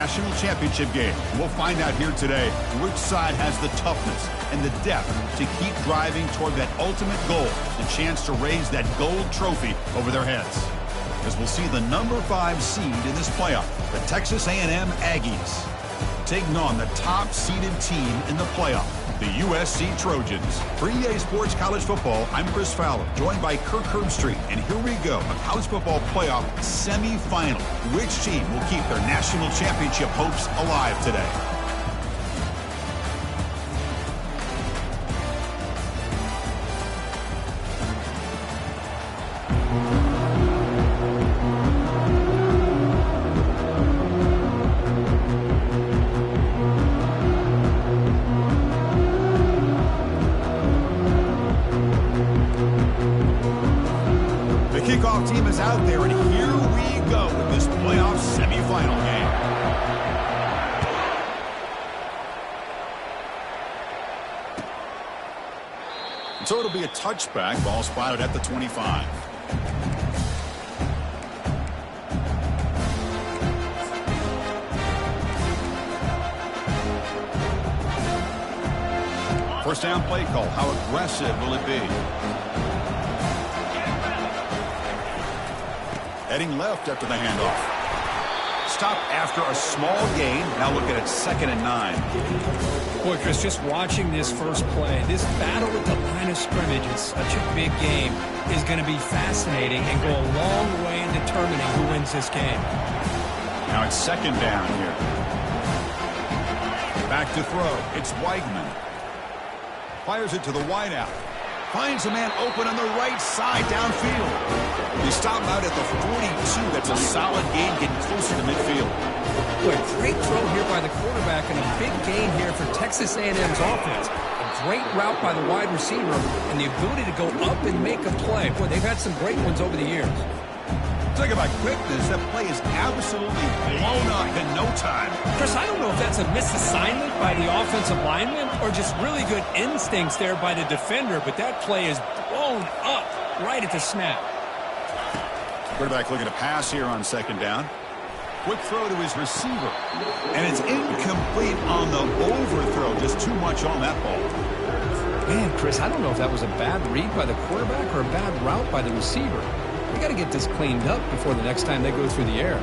National championship game. We'll find out here today which side has the toughness and the depth to keep driving toward that ultimate goal, the chance to raise that gold trophy over their heads. As we'll see the number 5 seed in this playoff, the Texas A&M Aggies, taking on the top-seeded team in the playoff, the USC Trojans. For EA Sports College Football, I'm Chris Fowler, joined by Kirk Herbstreit. And here we go, a college football playoff semifinal. Which team will keep their national championship hopes alive today? Kickoff team is out there, and here we go with this playoff semifinal game. And so it'll be a touchback, ball spotted at the 25. First down play call. How aggressive will it be? Heading left after the handoff. Stop after a small gain. Now looking at 2nd and 9. Boy, Chris, just watching this first play, this battle at the line of scrimmage in such a big game is going to be fascinating and go a long way in determining who wins this game. Now it's 2nd down here. Back to throw. It's Weigman. Fires it to the wideout. Finds a man open on the right side downfield. They stop out at the 42. That's a solid gain, getting closer to midfield. Boy, great throw here by the quarterback and a big gain here for Texas A&M's offense. A great route by the wide receiver and the ability to go up and make a play. Boy, they've had some great ones over the years. Talk about quickness. That play is absolutely blown up in no time. Chris, I don't know if that's a misassignment by the offensive lineman or just really good instincts there by the defender, but that play is blown up right at the snap. Quarterback looking to pass here on 2nd down. Quick throw to his receiver. And it's incomplete on the overthrow. Just too much on that ball. Man, Chris, I don't know if that was a bad read by the quarterback or a bad route by the receiver. We got to get this cleaned up before the next time they go through the air.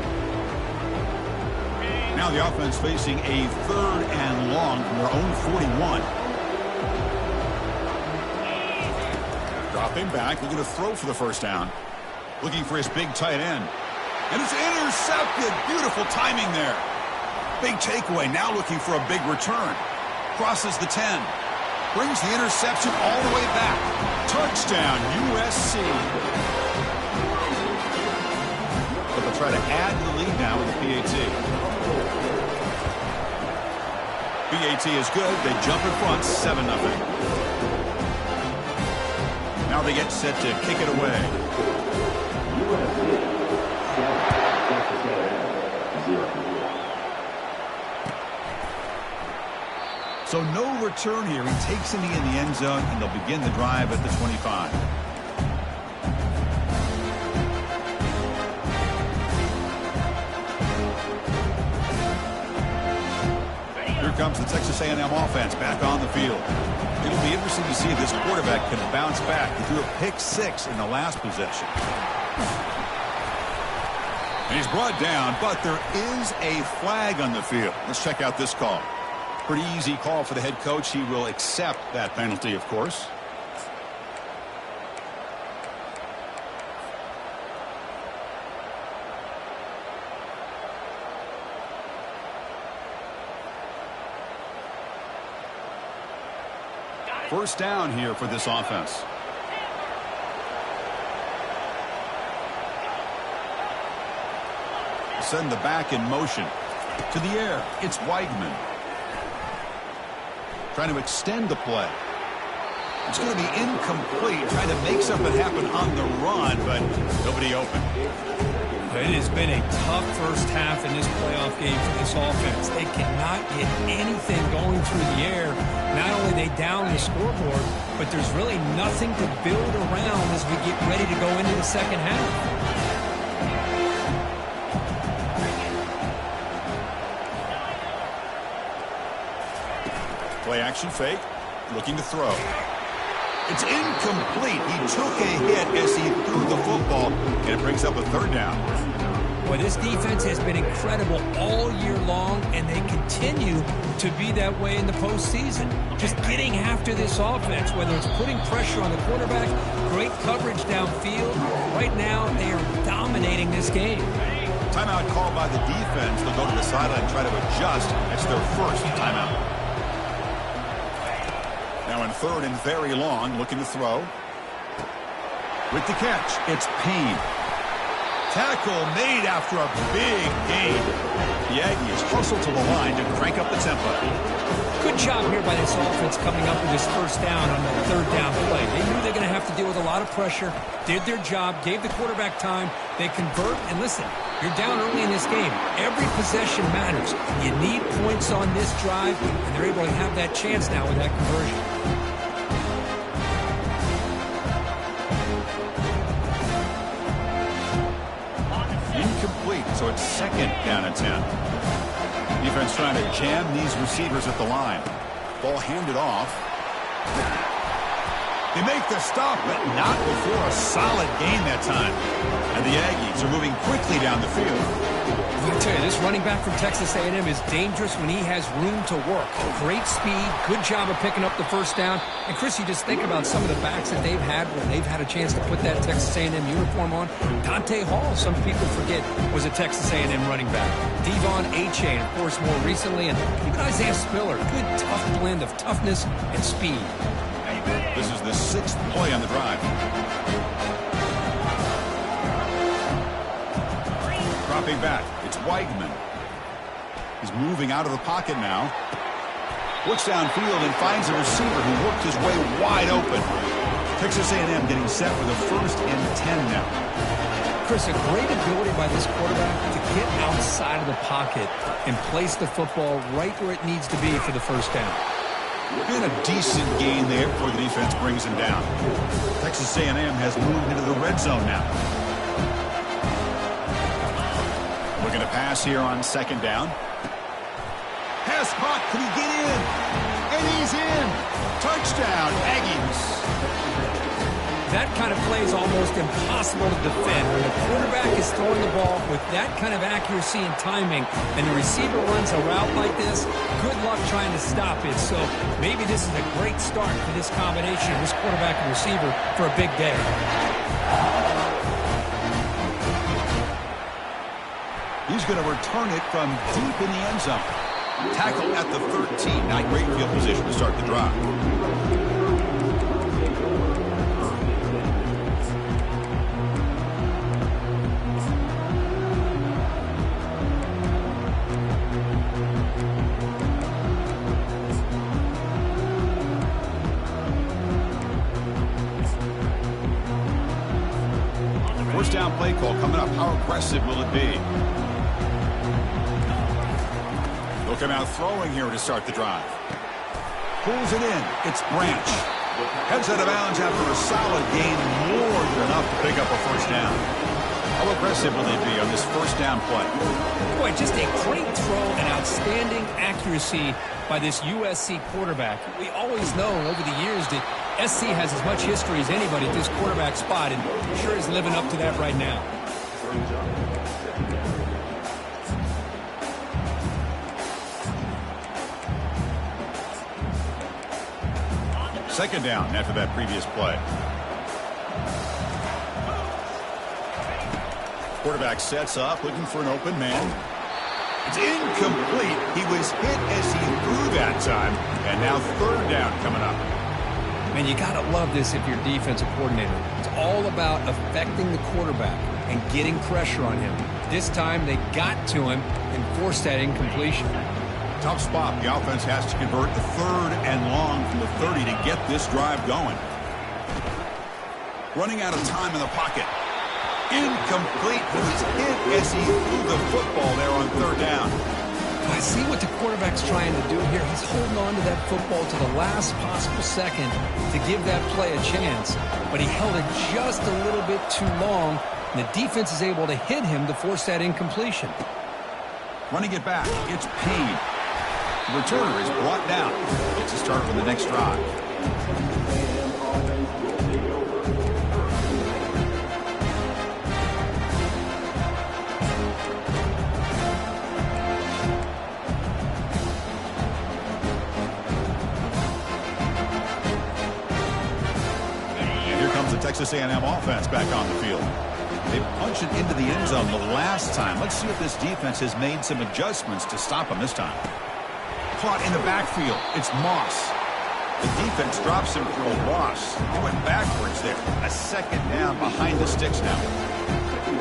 Now the offense facing a 3rd and long from their own 41. Dropping back, looking to throw for the first down. Looking for his big tight end. And it's intercepted. Beautiful timing there. Big takeaway. Now looking for a big return. Crosses the 10. Brings the interception all the way back. Touchdown, USC. But they'll try to add to the lead now with the PAT. PAT is good. They jump in front, 7-0. Now they get set to kick it away. So no return here. He takes it in the end zone, and they'll begin the drive at the 25. Here comes the Texas A&M offense back on the field. It'll be interesting to see if this quarterback can bounce back. He threw a pick-6 in the last possession. And he's brought down, but there is a flag on the field. Let's check out this call. Pretty easy call for the head coach. He will accept that penalty, of course. First down here for this offense. Send the back in motion. To the air, it's Weigman. Trying to extend the play. It's going to be incomplete. Trying to make something happen on the run, but nobody open. It has been a tough first half in this playoff game for this offense. They cannot get anything going through the air. Not only are they down the scoreboard, but there's really nothing to build around as we get ready to go into the second half. Play action fake. Looking to throw. It's incomplete. He took a hit as he threw the football, and it brings up a third down. Boy, this defense has been incredible all year long, and they continue to be that way in the postseason. Just getting after this offense, whether it's putting pressure on the quarterback, great coverage downfield. Right now, they are dominating this game. Timeout called by the defense. They'll go to the sideline and try to adjust. It's their first timeout. Now in third and very long, looking to throw. With the catch, it's Payne. Tackle made after a big gain. The Aggies hustle to the line to crank up the tempo. Good job here by this offense coming up with this first down on the third down play. They knew they're going to have to deal with a lot of pressure, did their job, gave the quarterback time. They convert, and listen, you're down early in this game. Every possession matters. You need points on this drive, and they're able to have that chance now with that conversion. Incomplete, so it's second down and 10. Defense trying to jam these receivers at the line. Ball handed off. They make the stop, but not before a solid gain that time. And the Aggies are moving quickly down the field. I tell you, this running back from Texas A&M is dangerous when he has room to work. Great speed, good job of picking up the first down. And, Chris, you just think about some of the backs that they've had when they've had a chance to put that Texas A&M uniform on. Dante Hall, some people forget, was a Texas A&M running back. Devon Achane, of course, more recently. And even Isaiah Spiller, good tough blend of toughness and speed. This is the sixth play on the drive. Dropping back, it's Weigman. He's moving out of the pocket now. Looks downfield and finds a receiver who worked his way wide open. Texas A&M getting set for the first and 10 now. Chris, a great ability by this quarterback to get outside of the pocket and place the football right where it needs to be for the first down. Been a decent gain there before the defense brings him down. Texas A&M has moved into the red zone now. Looking to pass here on second down. Pass caught. Can he get in? And he's in. Touchdown, Aggies. That kind of play is almost impossible to defend. When the quarterback is throwing the ball with that kind of accuracy and timing, and the receiver runs a route like this, good luck trying to stop it. So maybe this is a great start for this combination, this quarterback and receiver, for a big day. He's going to return it from deep in the end zone. Tackle at the 13. Not great field position to start the drive. First down play call coming up. How aggressive will it be? They'll come out throwing here to start the drive. Pulls it in. It's Branch. Heads out of bounds after a solid gain, more than enough to pick up a first down. How aggressive will they be on this first down play? Boy, just a great throw and outstanding accuracy by this USC quarterback. We always know over the years that SC has as much history as anybody at this quarterback spot, and sure is living up to that right now. Second down after that previous play. Quarterback sets up, looking for an open man. It's incomplete. He was hit as he threw that time. And now third down coming up. Man, you got to love this if you're defensive coordinator. It's all about affecting the quarterback and getting pressure on him. This time they got to him and forced that incompletion. Tough spot. The offense has to convert the third and long from the 30 to get this drive going. Running out of time in the pocket. Incomplete. He was hit as he threw the football there on third down. I see what the quarterback's trying to do here. He's holding on to that football to the last possible second to give that play a chance. But he held it just a little bit too long, and the defense is able to hit him to force that incompletion. Running it back, it's Payne. The returner is brought down. Gets a start for the next drive. Texas A&M offense back on the field. They punched it into the end zone the last time. Let's see if this defense has made some adjustments to stop them this time. Caught in the backfield. It's Moss. The defense drops him for a loss. He went backwards there. A second down behind the sticks now.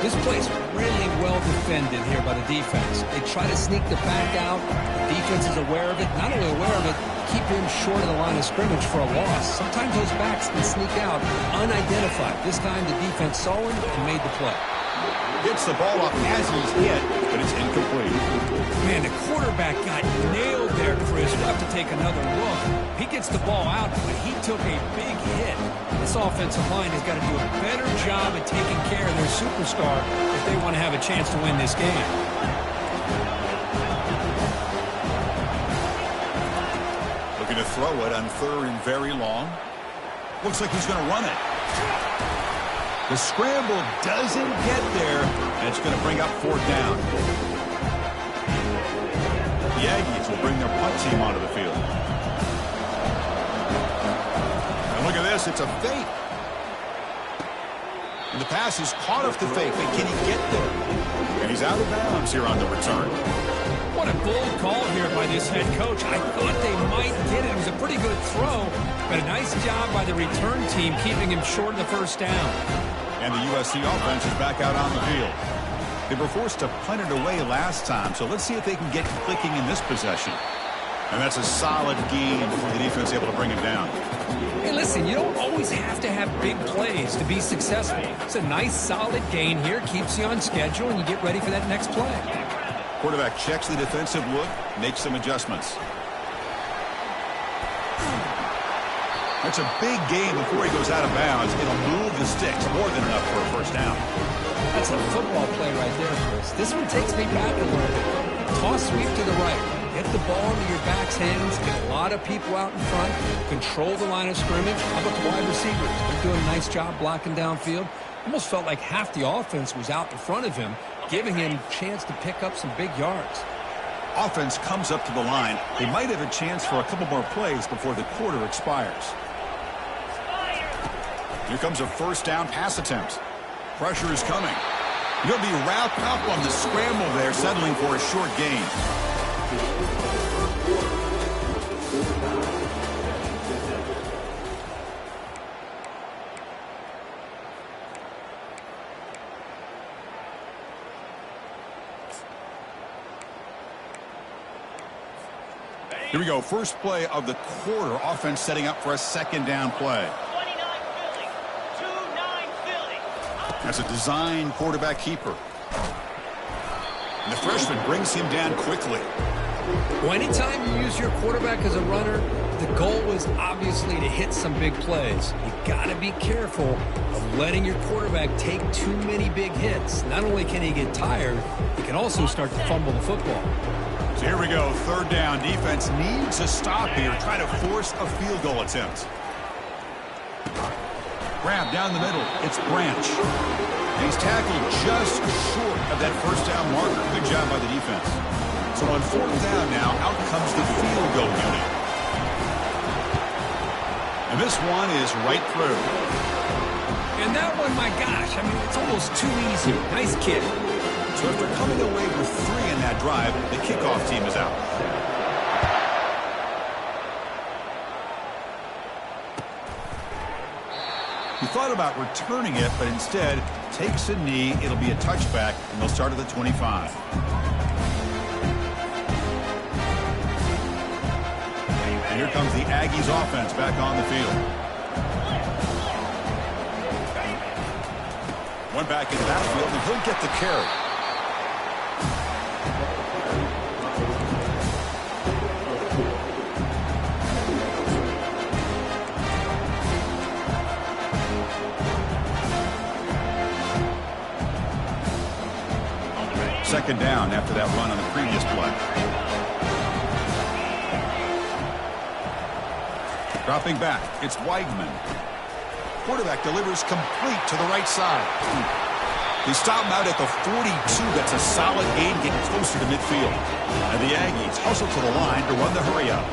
This play's really well defended here by the defense. They try to sneak the back out. The defense is aware of it. Not only aware of it, keep him short of the line of scrimmage for a loss. Sometimes those backs can sneak out unidentified. This time the defense saw him and made the play. Gets the ball up as he's hit, but it's incomplete. Man, the quarterback got nailed there, Chris. We'll have to take another look. He gets the ball out, but he took a big hit. This offensive line has got to do a better job at taking care of their superstar if they want to have a chance to win this game. Looking to throw it on 3rd and very long. Looks like he's going to run it. The scramble doesn't get there, and it's going to bring up 4th down. The Aggies will bring their punt team onto the field. And look at this, it's a fake. And the pass is caught off the fake, but can he get there? And he's out of bounds here on the return. What a bold call here by this head coach. I thought they might get it. It was a pretty good throw, but a nice job by the return team keeping him short of the 1st down. And the USC offense is back out on the field. They were forced to punt it away last time, so let's see if they can get clicking in this possession. And that's a solid gain before the defense able to bring him down. Hey, listen, you don't always have to have big plays to be successful. It's a nice, solid gain here. Keeps you on schedule, and you get ready for that next play. Quarterback checks the defensive look, makes some adjustments. That's a big gain before he goes out of bounds. It'll move the sticks more than enough for a 1st down. That's a football play right there, Chris. This one takes me back a little bit. Toss sweep to the right. Get the ball into your back's hands. Get a lot of people out in front. Control the line of scrimmage. How about the wide receivers? They're doing a nice job blocking downfield. Almost felt like half the offense was out in front of him, giving him a chance to pick up some big yards. Offense comes up to the line. They might have a chance for a couple more plays before the quarter expires. Here comes a 1st down pass attempt. Pressure is coming. He'll be wrapped up on the scramble there, settling for a short gain. Here we go. First play of the quarter. Offense setting up for a 2nd down play. That's a design quarterback keeper. And the freshman brings him down quickly. Well, anytime you use your quarterback as a runner, the goal is obviously to hit some big plays. You got to be careful of letting your quarterback take too many big hits. Not only can he get tired, he can also start to fumble the football. So here we go. 3rd down. Defense needs a stop here. Try to force a field goal attempt. Grab down the middle. It's Branch. And he's tackled just short of that 1st down marker. Good job by the defense. So on 4th down now, out comes the field goal unit. And this one is right through. And that one, my gosh, I mean, it's almost too easy. Nice kick. So after coming away with 3 in that drive, the kickoff team is out. He thought about returning it, but instead takes a knee. It'll be a touchback, and they'll start at the 25. And here comes the Aggies offense back on the field. One back in the backfield, and he'll get the carry. Second down after that run on the previous play. Dropping back, it's Weigman. Quarterback delivers complete to the right side. They stop him out at the 42. That's a solid gain, getting closer to midfield. And the Aggies hustle to the line to run the hurry-up.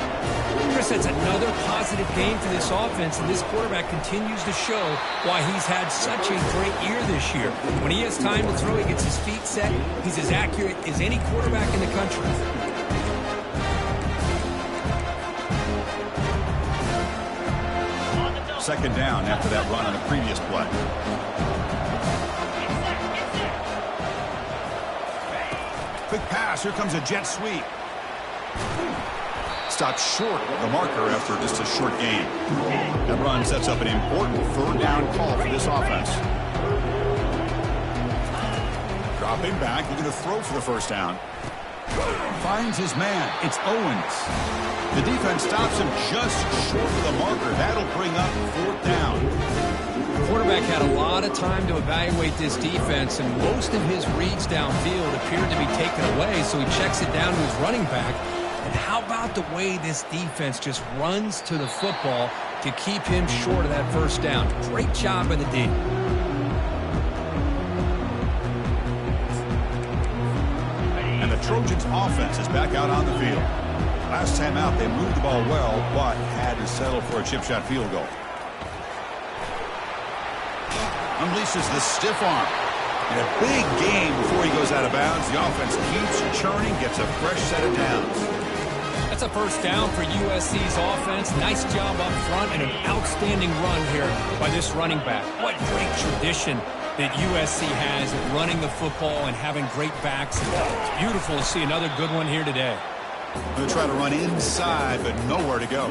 Chris, that's another positive game for this offense, and this quarterback continues to show why he's had such a great year this year. When he has time to throw, he gets his feet set. He's as accurate as any quarterback in the country. Second down after that run on the previous play. Quick pass. Here comes a jet sweep. Stopped short of the marker after just a short gain. That run sets up an important third down call for this offense. Dropping back, looking to throw for the first down. Finds his man. It's Owens. The defense stops him just short of the marker. That'll bring up fourth down. The quarterback had a lot of time to evaluate this defense, and most of his reads downfield appeared to be taken away, so he checks it down to his running back. And how about the way this defense just runs to the football to keep him short of that first down? Great job by the D. And the Trojans' offense is back out on the field. Last time out, they moved the ball well, but had to settle for a chip shot field goal. Unleashes the stiff arm. And a big game before he goes out of bounds. The offense keeps churning, gets a fresh set of downs. That's a first down for USC's offense. Nice job up front and an outstanding run here by this running back. What great tradition that USC has of running the football and having great backs. It's beautiful to see another good one here today. They'll try to run inside, but nowhere to go.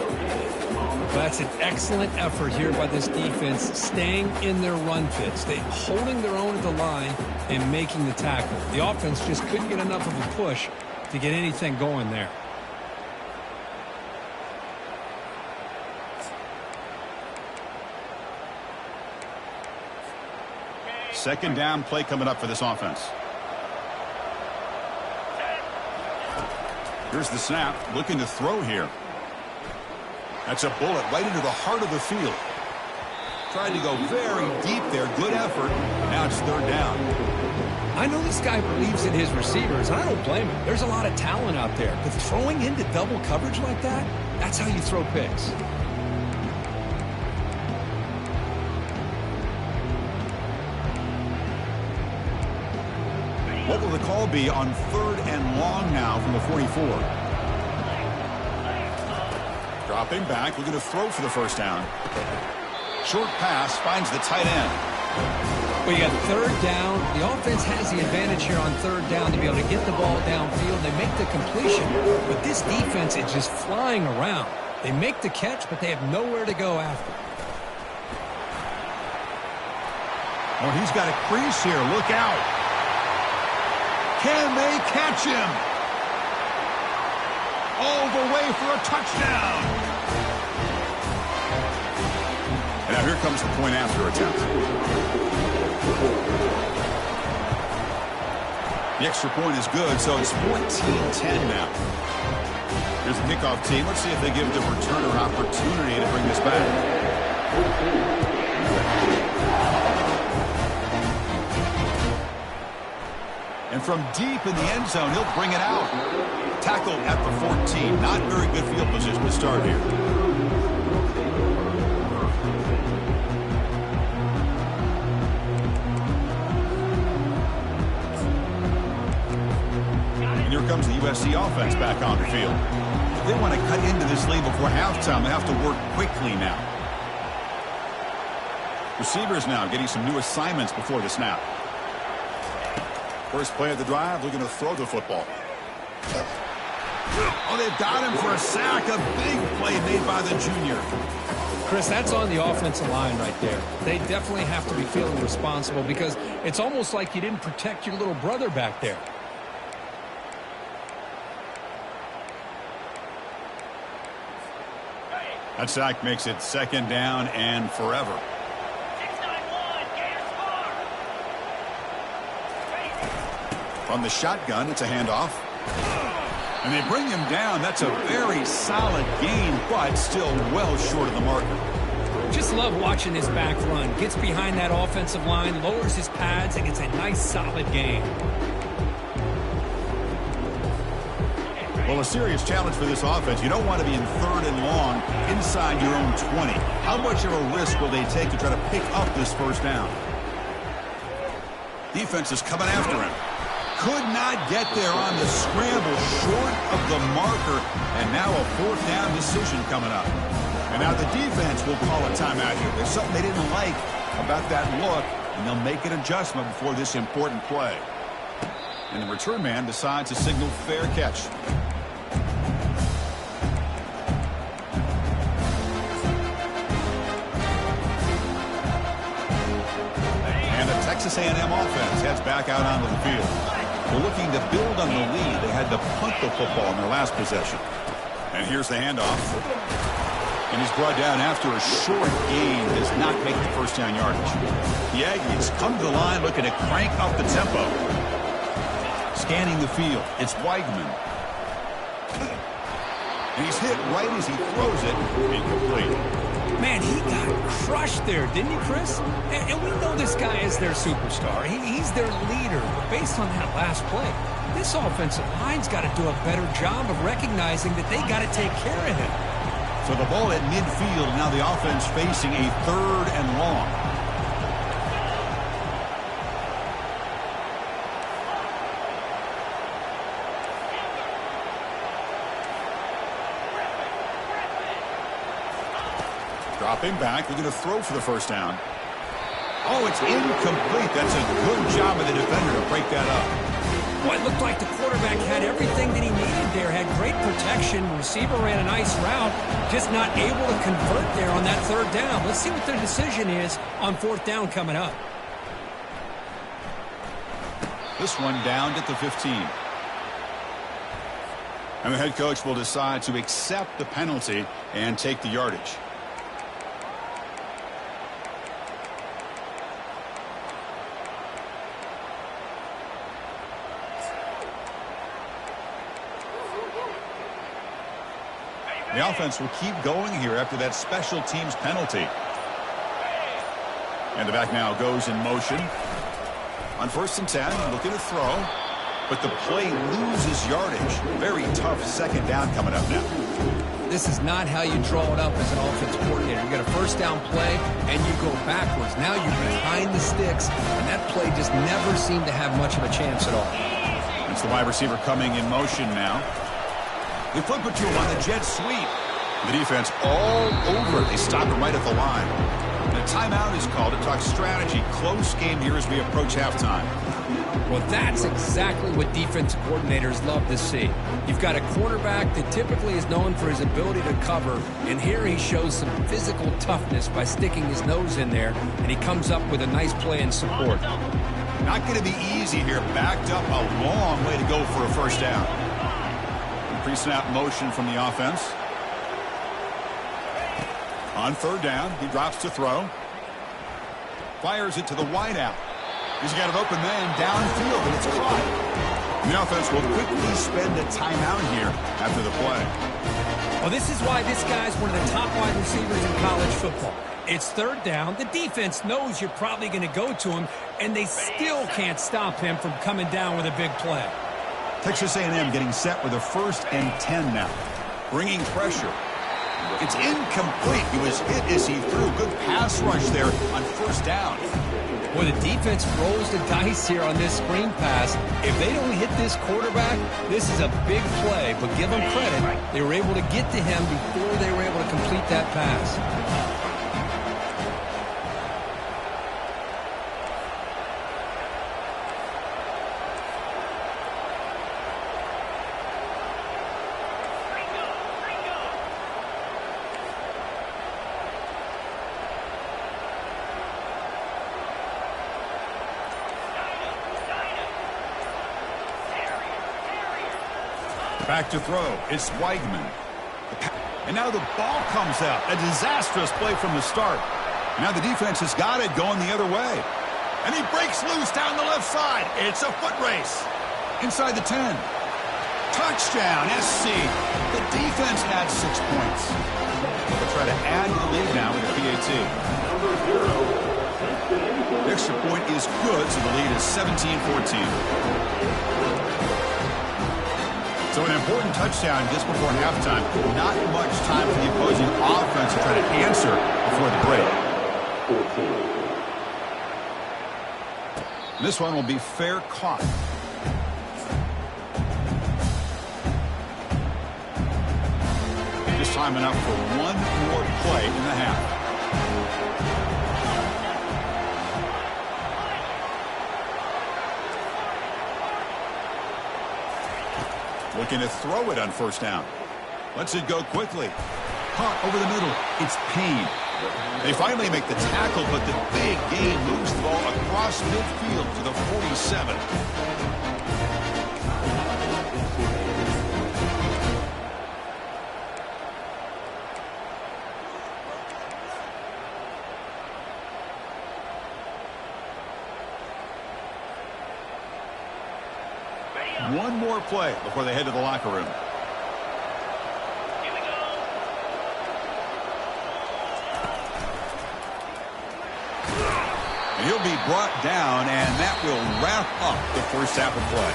That's an excellent effort here by this defense, staying in their run fits. They're holding their own at the line and making the tackle. The offense just couldn't get enough of a push to get anything going there. Second down play coming up for this offense. Here's the snap, looking to throw here. That's a bullet right into the heart of the field. Tried to go very deep there, good effort. Now it's third down. I know this guy believes in his receivers, and I don't blame him. There's a lot of talent out there, but throwing into double coverage like that, that's how you throw picks. What will the call be on third and long now from the 44? Dropping back, looking to throw for the first down. Short pass finds the tight end. Well, you got third down. The offense has the advantage here on third down to be able to get the ball downfield. They make the completion, but this defense is just flying around. They make the catch, but they have nowhere to go after. Oh, he's got a crease here. Look out. Can they catch him? All the way for a touchdown. And now here comes the point after attempt. The extra point is good, so it's 14-10 now. Here's the kickoff team. Let's see if they give the returner opportunity to bring this back. And from deep in the end zone, he'll bring it out. Tackled at the 14. Not very good field position to start here. And here comes the USC offense back on the field. If they want to cut into this lead before halftime, they have to work quickly now. Receivers now getting some new assignments before the snap. First play of the drive, looking to throw the football. Oh, they've got him for a sack. A big play made by the junior. Chris, that's on the offensive line right there. They definitely have to be feeling responsible because it's almost like you didn't protect your little brother back there. That sack makes it second down and forever. On the shotgun, it's a handoff. And they bring him down. That's a very solid gain, but still well short of the marker. Just love watching this back run. Gets behind that offensive line, lowers his pads, and gets a nice solid gain. Well, a serious challenge for this offense. You don't want to be in 3rd and long inside your own 20. How much of a risk will they take to try to pick up this first down? Defense is coming after him. Could not get there on the scramble, short of the marker, and now a 4th down decision coming up. And now the defense will call a timeout here. There's something they didn't like about that look, and they'll make an adjustment before this important play. And the return man decides to signal fair catch. And the Texas A&M offense heads back out onto the field. They're looking to build on the lead. They had to punt the football in their last possession. And here's the handoff. And he's brought down after a short gain. Does not make the first down yardage. The Aggies come to the line looking to crank up the tempo. Scanning the field. It's Weigman. And he's hit right as he throws it. Incomplete. Man, he got crushed there, didn't he, Chris? And we know this guy is their superstar. He's their leader. But based on that last play, this offensive line's got to do a better job of recognizing that they got to take care of him. So the ball at midfield. Now the offense facing a 3rd and long. Dropping back. They're going to throw for the first down. Oh, it's incomplete. That's a good job of the defender to break that up. Well, it looked like the quarterback had everything that he needed there. Had great protection. Receiver ran a nice route. Just not able to convert there on that 3rd down. Let's see what their decision is on 4th down coming up. This one downed at the 15. And the head coach will decide to accept the penalty and take the yardage. The offense will keep going here after that special teams penalty. And the back now goes in motion. On 1st and 10, looking to throw. But the play loses yardage. Very tough 2nd down coming up now. This is not how you draw it up as an offense coordinator. You get a 1st down play, and you go backwards. Now you're behind the sticks, and that play just never seemed to have much of a chance at all. It's the wide receiver coming in motion now. They flip it to him on the jet sweep. The defense all over it. They stop it right at the line. And a timeout is called to talk strategy. Close game here as we approach halftime. Well, that's exactly what defensive coordinators love to see. You've got a quarterback that typically is known for his ability to cover, and here he shows some physical toughness by sticking his nose in there, and he comes up with a nice play in support. Not going to be easy here. Backed up a long way to go for a first down. Pre-snap motion from the offense. On 3rd down, he drops to throw. Fires it to the wideout. He's got an open man downfield, and it's caught. And the offense will quickly spend a timeout here after the play. Well, this is why this guy's one of the top wide receivers in college football. It's 3rd down. The defense knows you're probably going to go to him, and they still can't stop him from coming down with a big play. Texas A&M getting set with a 1st and 10 now. Bringing pressure. It's incomplete. He was hit as he threw. Good pass rush there on 1st down. Boy, the defense rolls the dice here on this screen pass. If they don't hit this quarterback, this is a big play. But give them credit. They were able to get to him before they were able to complete that pass. Back to throw. It's Weigman. And now the ball comes out. A disastrous play from the start. Now the defense has got it going the other way. And he breaks loose down the left side. It's a foot race. Inside the 10. Touchdown, SC. The defense adds 6 points. They'll try to add to the lead now with a PAT. The extra point is good, so the lead is 17-14. So an important touchdown just before halftime. Not much time for the opposing offense to try to answer before the break. This one will be fair caught. Just time enough for one more play in the half. Looking to throw it on first down. Lets it go quickly. Caught over the middle. It's Payne. They finally make the tackle, but the big gain moves the ball across midfield to the 47. One more play before they head to the locker room. And he'll be brought down, and that will wrap up the first half of play.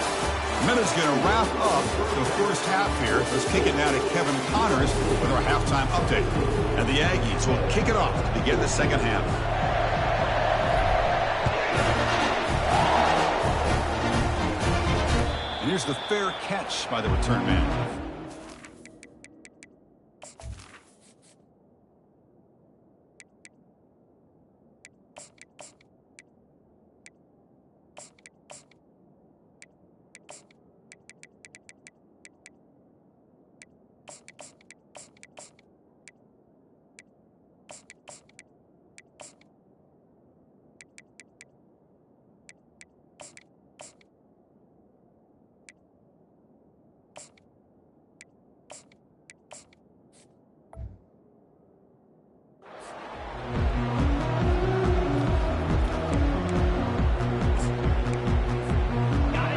Minutes going to wrap up the first half here. Let's kick it now to Kevin Connors with our halftime update. And the Aggies will kick it off to begin the second half. Here's the fair catch by the return man.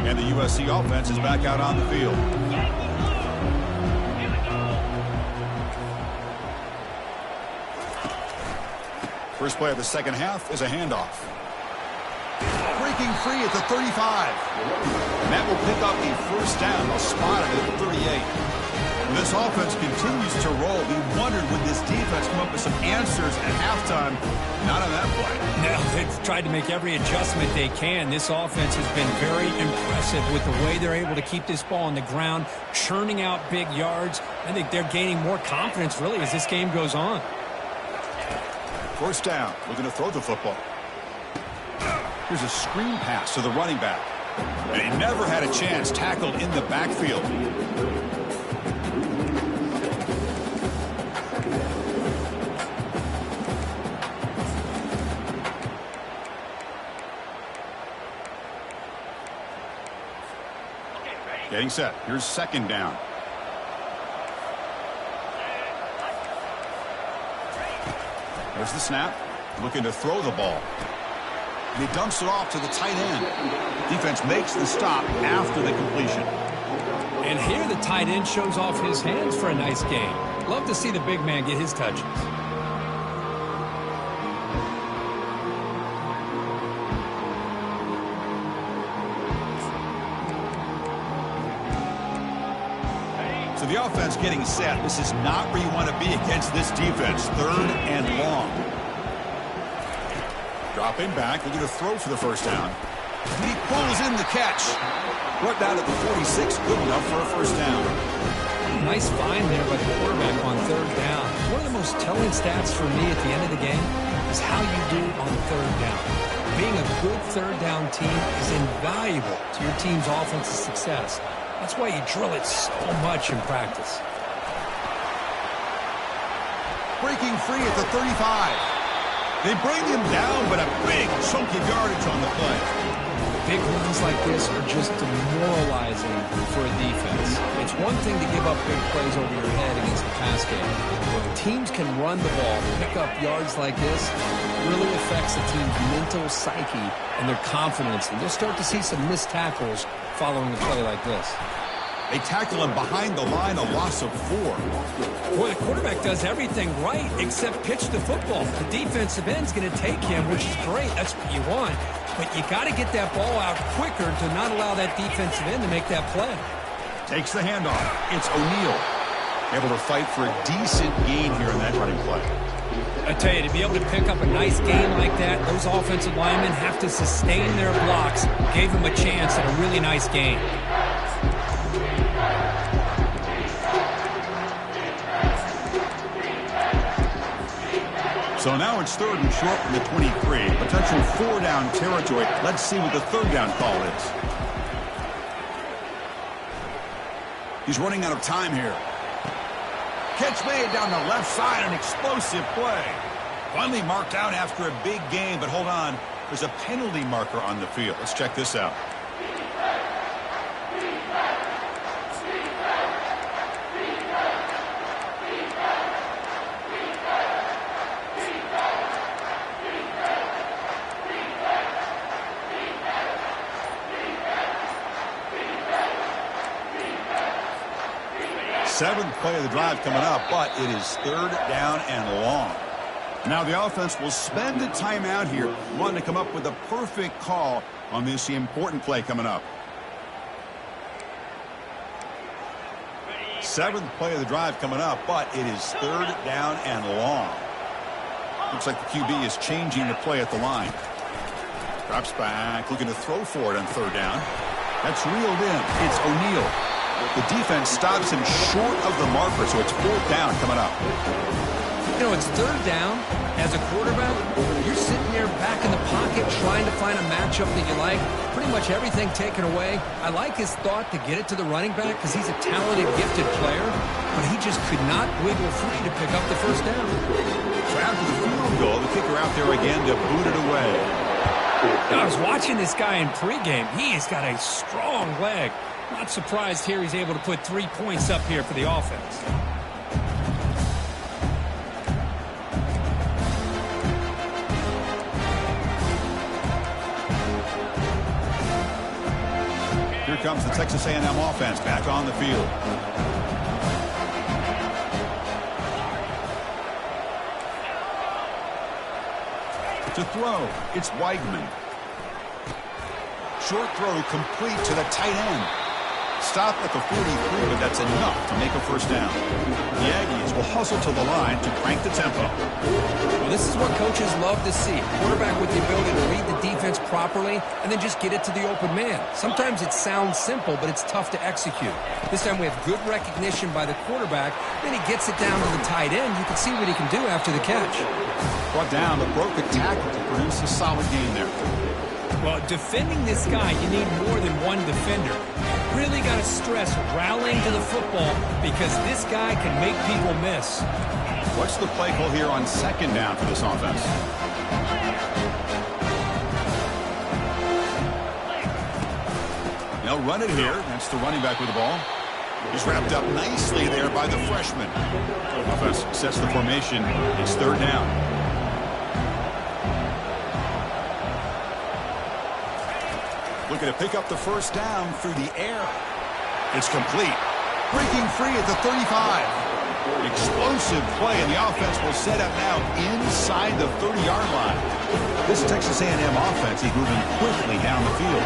And the USC offense is back out on the field. First play of the second half is a handoff. Breaking free at the 35. And that will pick up a first down. They'll spot it at the 38. This offense continues to roll. We wondered, would this defense come up with some answers at halftime? Not on that play. No, they've tried to make every adjustment they can. This offense has been very impressive with the way they're able to keep this ball on the ground, churning out big yards. I think they're gaining more confidence, really, as this game goes on. First down. We're going to throw the football. Here's a screen pass to the running back. And he never had a chance tackled in the backfield. Getting set. Here's second down. There's the snap. Looking to throw the ball. And he dumps it off to the tight end. Defense makes the stop after the completion. And here the tight end shows off his hands for a nice game. Love to see the big man get his touches. So the offense getting set. This is not where you want to be against this defense. Third and long. Dropping back. They're going to throw for the first down. And he pulls in the catch. Brought down at the 46. Good enough for a first down. Nice find there by the quarterback on third down. One of the most telling stats for me at the end of the game is how you do on third down. Being a good third down team is invaluable to your team's offensive success. That's why you drill it so much in practice. Breaking free at the 35. They bring him down, but a big chunk of yardage on the play. Big runs like this are just demoralizing for a defense. It's one thing to give up big plays over your head against the pass game. When teams can run the ball, pick up yards like this, it really affects the team's mental psyche and their confidence. And you'll start to see some missed tackles following a play like this. They tackle him behind the line, a loss of 4. Boy, the quarterback does everything right except pitch the football. The defensive end's going to take him, which is great. That's what you want. But you got to get that ball out quicker to not allow that defensive end to make that play. Takes the handoff. It's O'Neal. Able to fight for a decent gain here in that running play. I tell you, to be able to pick up a nice game like that, those offensive linemen have to sustain their blocks. Gave him a chance at a really nice game. So now it's 3rd and short from the 23. Potential 4-down territory. Let's see what the 3rd down call is. He's running out of time here. Catch made down the left side, an explosive play. Finally marked out after a big game, but hold on. There's a penalty marker on the field. Let's check this out. Seventh play of the drive coming up, but it is 3rd down and long. Now the offense will spend a timeout here, wanting to come up with a perfect call on this important play coming up. 7th play of the drive coming up, but it is 3rd down and long. Looks like the QB is changing the play at the line. Drops back, looking to throw for it on 3rd down. That's reeled in. It's O'Neal. The defense stops him short of the marker, so it's 4th down coming up. You know, it's 3rd down. As a quarterback, you're sitting there back in the pocket trying to find a matchup that you like. Pretty much everything taken away. I like his thought to get it to the running back because he's a talented, gifted player, but he just could not wiggle free to pick up the 1st down. So after the field goal, the kicker out there again to boot it away. I was watching this guy in pregame. He has got a strong leg. Not surprised here he's able to put 3 points up here for the offense. Here comes the Texas A&M offense back on the field. To throw, it's Weigman. Short throw complete to the tight end. Stop at the 43, but that's enough to make a 1st down. The Aggies will hustle to the line to crank the tempo. Well, this is what coaches love to see. A quarterback with the ability to read the defense properly and then just get it to the open man. Sometimes it sounds simple, but it's tough to execute. This time we have good recognition by the quarterback. Then he gets it down to the tight end. You can see what he can do after the catch. Brought down, but broke the tackle to produce a solid gain there. Well, defending this guy, you need more than one defender. Really got to stress rallying to the football because this guy can make people miss. What's the play call here on 2nd down for this offense? They'll run it here. That's the running back with the ball. He's wrapped up nicely there by the freshman. Offense sets the formation. It's 3rd down. Looking to pick up the 1st down through the air. It's complete. Breaking free at the 35. Explosive play, and the offense will set up now inside the 30-yard line. This Texas A&M offense is moving quickly down the field.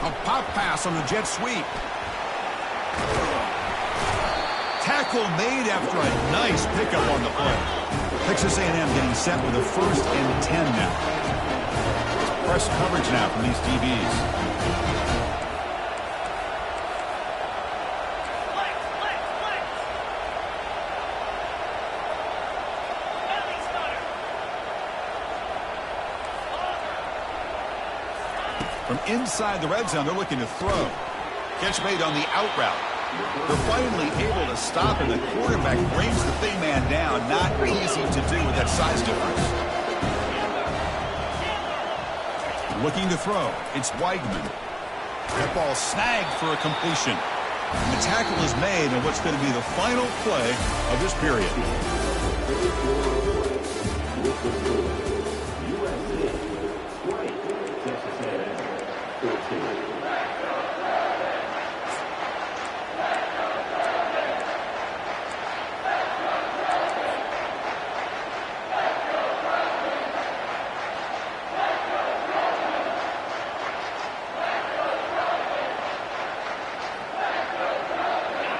A pop pass on the jet sweep. Tackle made after a nice pickup on the play. Texas A&M getting set with a 1st and 10 now. Press coverage now from these DBs. From inside the red zone, they're looking to throw. Catch made on the out route. They're finally able to stop, and the quarterback brings the big man down. Not easy to do with that size difference. Looking to throw. It's Weigman. That ball snagged for a completion. And the tackle is made in what's going to be the final play of this period.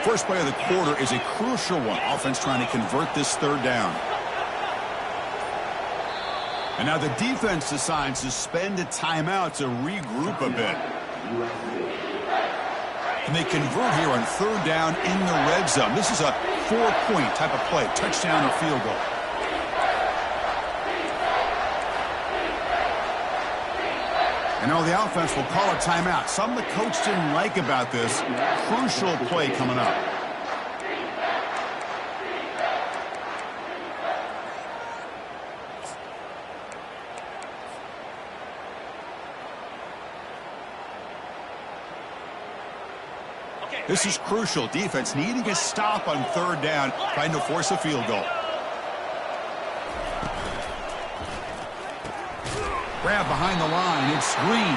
First play of the quarter is a crucial one. Offense trying to convert this third down. And now the defense decides to spend a timeout to regroup a bit. And they convert here on third down in the red zone. This is a 4-point type of play, touchdown or field goal. And now the offense will call a timeout. Something the coach didn't like about this. Crucial play coming up. This is crucial. Defense needing a stop on third down, trying to force a field goal. Grab behind the line. It's Green.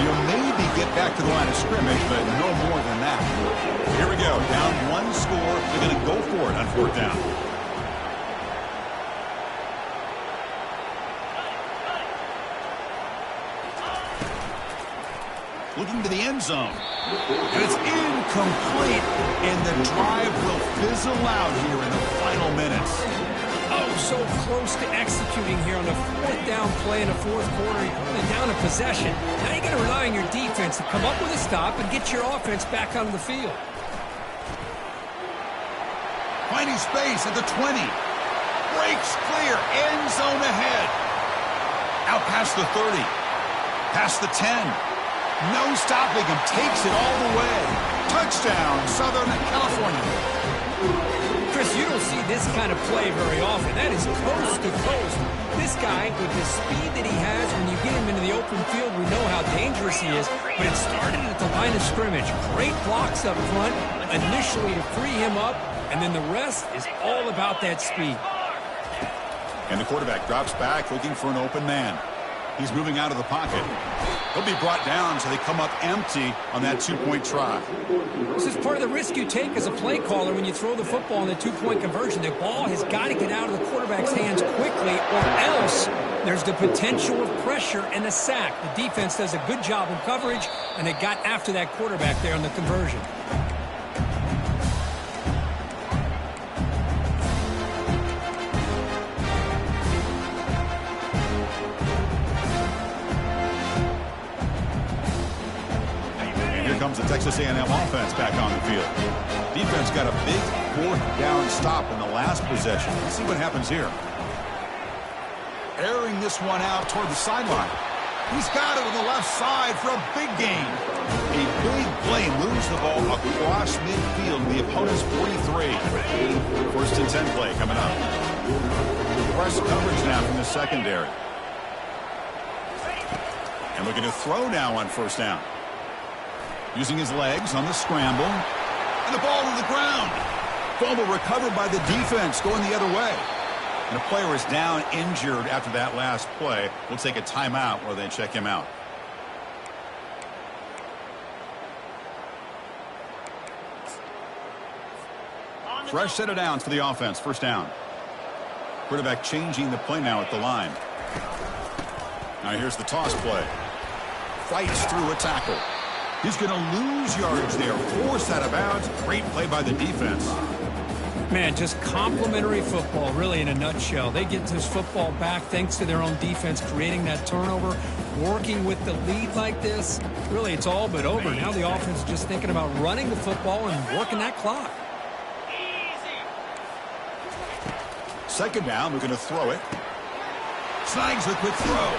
You'll maybe get back to the line of scrimmage, but no more than that. Here we go. Down one score. They're going to go for it on fourth down. Looking to the end zone. And it's incomplete, and the drive will fizzle out here in the final minutes. Oh, so close to executing here on the fourth down play in the fourth quarter. You're only down a possession. Now you got to rely on your defense to come up with a stop and get your offense back on the field. Finding space at the 20. Breaks clear. End zone ahead. Out past the 30. Past the 10. No stopping him. Takes it all the way. Touchdown, Southern California. Chris, you don't see this kind of play very often. That is coast to coast. This guy, with the speed that he has, when you get him into the open field, we know how dangerous he is. But it started at the line of scrimmage. Great blocks up front, initially to free him up, and then the rest is all about that speed. And the quarterback drops back, looking for an open man. He's moving out of the pocket. He'll be brought down, so they come up empty on that two-point try. This is part of the risk you take as a play caller when you throw the football in the two-point conversion. The ball has got to get out of the quarterback's hands quickly, or else there's the potential of pressure and a sack. The defense does a good job in coverage, and they got after that quarterback there on the conversion. Comes the Texas A&M offense back on the field. Defense got a big fourth down stop in the last possession. Let's see what happens here. Airing this one out toward the sideline. He's got it on the left side for a big gain. A big play moves the ball across midfield to the opponent's 43. First and 10 play coming up. Press coverage now from the secondary. And looking to throw now on first down. Using his legs on the scramble. And the ball to the ground. Fumble recovered by the defense going the other way. And the player is down injured after that last play. We'll take a timeout while they check him out. Fresh set of downs for the offense. First down. Quarterback changing the play now at the line. Now here's the toss play. Fights through a tackle. He's going to lose yards there. Forced out of bounds. Great play by the defense. Man, just complimentary football, really, in a nutshell. They get this football back thanks to their own defense, creating that turnover, working with the lead like this. Really, it's all but over. Now the offense is just thinking about running the football and working that clock. Second down, we're going to throw it. Snags the quick throw.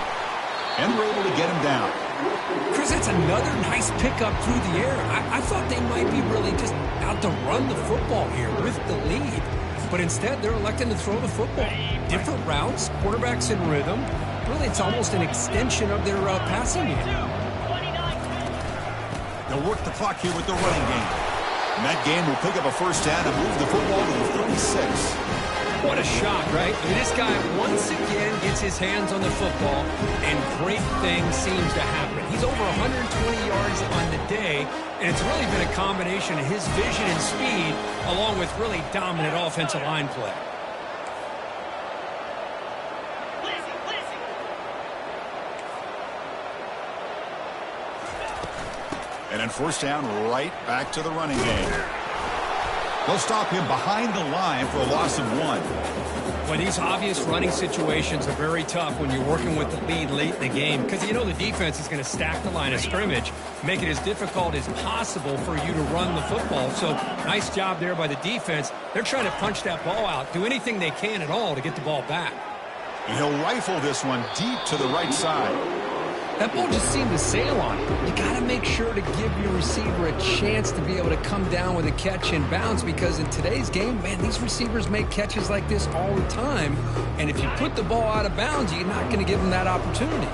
And we're able to get him down. Chris, it's another nice pickup through the air. I thought they might be really just out to run the football here with the lead. But instead, they're electing to throw the football. Different routes, quarterbacks in rhythm. Really, it's almost an extension of their passing game. They'll work the clock here with the running game. And that game will pick up a first down and move the football to the 36. What a shock, right? I mean, this guy once again gets his hands on the football, and great things seems to happen. He's over 120 yards on the day, and it's really been a combination of his vision and speed, along with really dominant offensive line play. And then first down, right back to the running game. They'll stop him behind the line for a loss of 1. Well, these obvious running situations are very tough when you're working with the lead late in the game because you know the defense is going to stack the line of scrimmage, make it as difficult as possible for you to run the football. So nice job there by the defense. They're trying to punch that ball out, do anything they can at all to get the ball back. And he'll rifle this one deep to the right side. That ball just seemed to sail on it. You got to make sure to give your receiver a chance to be able to come down with a catch and bounce because in today's game, man, these receivers make catches like this all the time. And if you put the ball out of bounds, you're not going to give them that opportunity.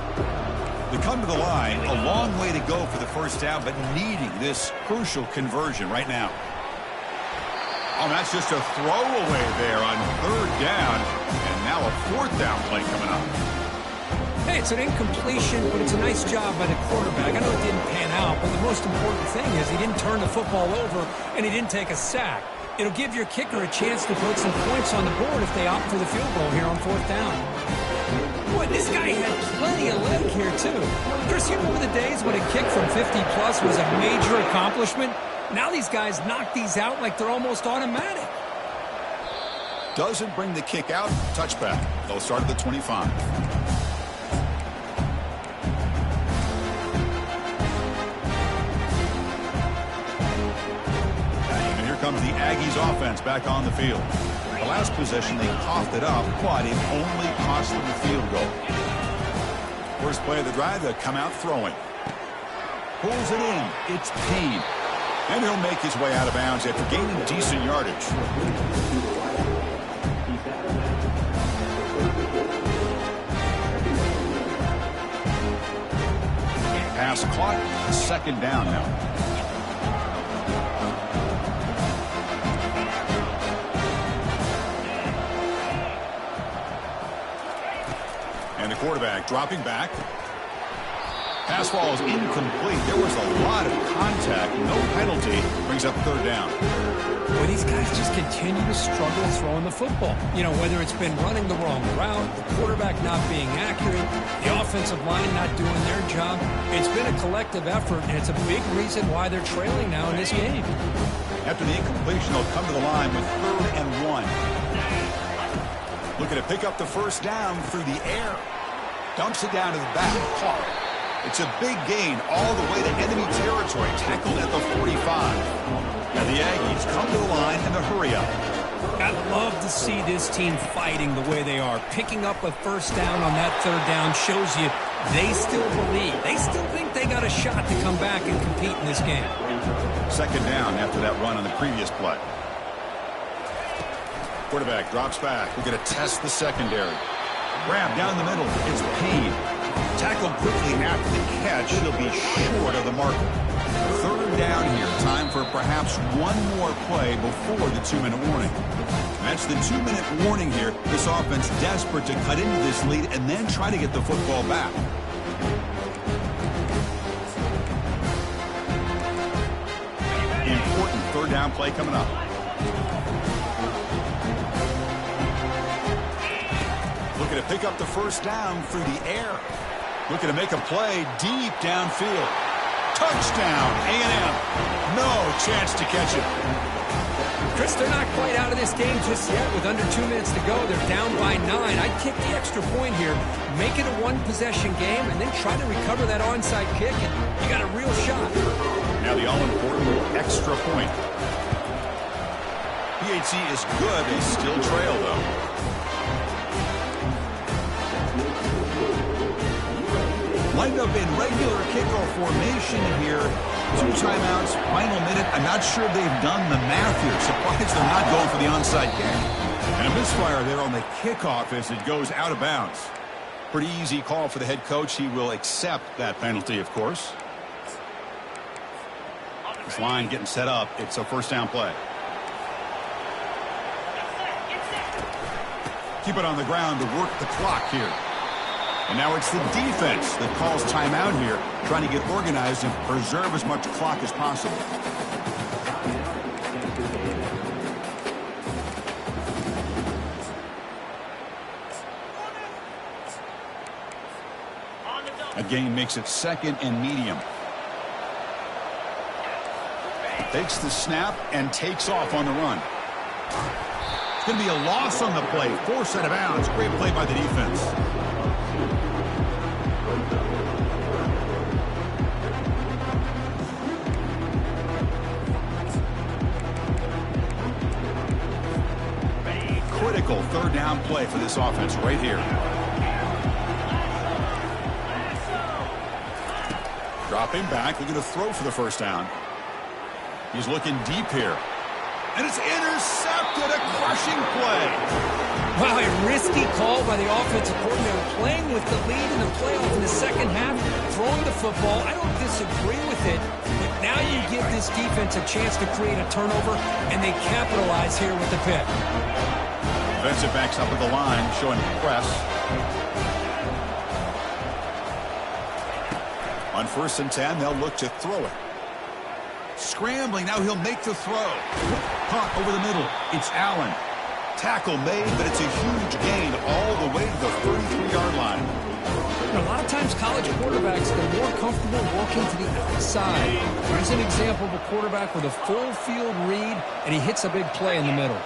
They come to the line, a long way to go for the first down, but needing this crucial conversion right now. Oh, that's just a throwaway there on third down. And now a fourth down play coming up. Hey, it's an incompletion, but it's a nice job by the quarterback. I know it didn't pan out, but the most important thing is he didn't turn the football over and he didn't take a sack. It'll give your kicker a chance to put some points on the board if they opt for the field goal here on fourth down. Boy, this guy had plenty of leg here, too. Chris, you remember the days when a kick from 50-plus was a major accomplishment? Now these guys knock these out like they're almost automatic. Doesn't bring the kick out. Touchback. They'll start at the 25. Comes the Aggies offense back on the field. The last possession they coughed it up, but it only cost them the field goal. First play of the drive, they'll come out throwing. Pulls it in. It's Payne. And he'll make his way out of bounds after gaining decent yardage. Pass caught. Second down now. And the quarterback dropping back. Pass ball is incomplete. There was a lot of contact. No penalty. Brings up third down. Boy, these guys just continue to struggle throwing the football. You know, whether it's been running the wrong route, the quarterback not being accurate, the offensive line not doing their job. It's been a collective effort, and it's a big reason why they're trailing now in this game. After the incompletion, they'll come to the line with 3rd and 1. Looking to pick up the first down through the air. Dumps it down to the back. Caught. It's a big gain all the way to enemy territory. Tackled at the 45. Now the Aggies come to the line in the hurry up. I love to see this team fighting the way they are. Picking up a first down on that third down shows you they still believe. They still think they got a shot to come back and compete in this game. Second down after that run on the previous play. Quarterback drops back. We're going to test the secondary. Grab down the middle. It's Payne. Tackled quickly after the catch. He'll be short of the marker. Third down here. Time for perhaps one more play before the 2-minute warning. That's the 2-minute warning here. This offense desperate to cut into this lead and then try to get the football back. Important third down play coming up. Looking to pick up the first down through the air. Looking to make a play deep downfield. Touchdown, A&M. No chance to catch it. Chris, they're not quite out of this game just yet. With under 2 minutes to go, they're down by 9. I'd kick the extra point here, make it a one-possession game, and then try to recover that onside kick, and you got a real shot. Now the all-important extra point. PAT is good. They still trail, though. Lined up in regular kickoff formation here. 2 timeouts, final minute. I'm not sure they've done the math here. Surprised they're not going for the onside kick. And a misfire there on the kickoff as it goes out of bounds. Pretty easy call for the head coach. He will accept that penalty, of course. This line getting set up. It's a first down play. Keep it on the ground to work the clock here. And now it's the defense that calls timeout here, trying to get organized and preserve as much clock as possible. A gain makes it 2nd and medium. Takes the snap and takes off on the run. It's going to be a loss on the play. Forced out of bounds. Great play by the defense. Critical 3rd down play for this offense right here. Dropping back, looking to throw for the 1st down. He's looking deep here. And it's intercepted, a crushing play. Wow, a risky call by the offensive coordinator, playing with the lead in the playoff in the 2nd half, throwing the football. I don't disagree with it, but now you give this defense a chance to create a turnover, and they capitalize here with the pick. Defensive backs up at the line, showing press. On 1st and 10, they'll look to throw it. Scrambling, now he'll make the throw. Caught over the middle. It's Allen. Tackle made, but it's a huge gain all the way to the 33-yard line. A lot of times college quarterbacks, they're more comfortable walking to the outside. Here's an example of a quarterback with a full field read, and he hits a big play in the middle.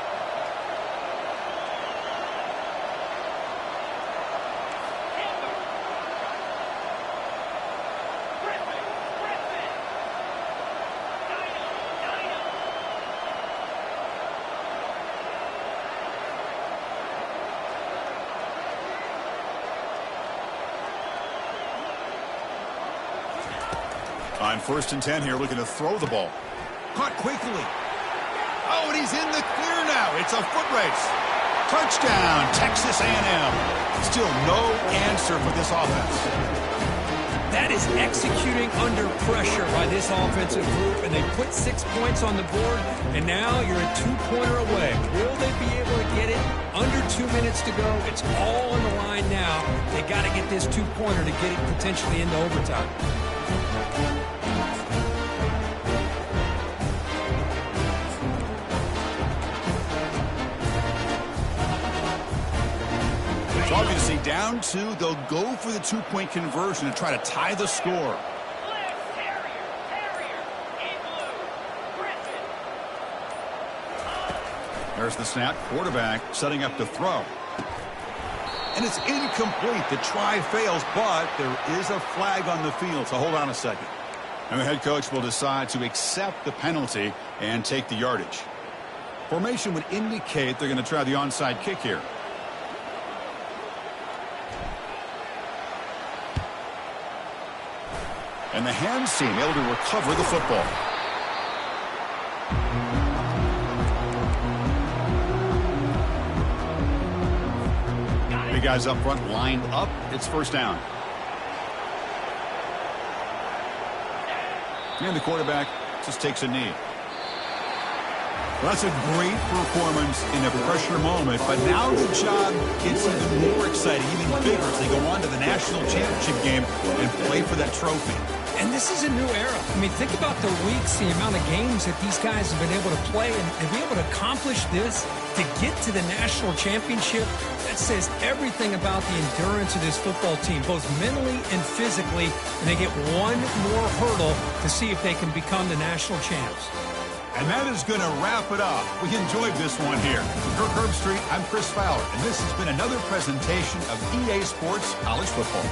On 1st and 10 here, looking to throw the ball. Caught quickly. Oh, and he's in the clear now. It's a foot race. Touchdown, Texas A&M. Still no answer for this offense. That is executing under pressure by this offensive group, and they put 6 points on the board, and now you're a 2-pointer away. Will they be able to get it? Under 2 minutes to go. It's all on the line now. They got to get this 2-pointer to get it potentially into overtime. It's obviously down 2. They'll go for the 2-point conversion to try to tie the score. There's the snap. Quarterback setting up to throw. And it's incomplete. The try fails, but there is a flag on the field, so hold on a second. And the head coach will decide to accept the penalty and take the yardage. Formation would indicate they're going to try the onside kick here. And the hands team able to recover the football. Big guys up front lined up. It's 1st down. And the quarterback just takes a knee. Well, that's a great performance in a pressure moment, but now the job gets even more exciting, even bigger as they go on to the national championship game and play for that trophy. And this is a new era. I mean, think about the weeks, the amount of games that these guys have been able to play, and to be able to accomplish this, to get to the national championship, that says everything about the endurance of this football team, both mentally and physically, and they get one more hurdle to see if they can become the national champs. And that is going to wrap it up. We enjoyed this one here. From Kirk Herbstreit, I'm Chris Fowler, and this has been another presentation of EA Sports College Football.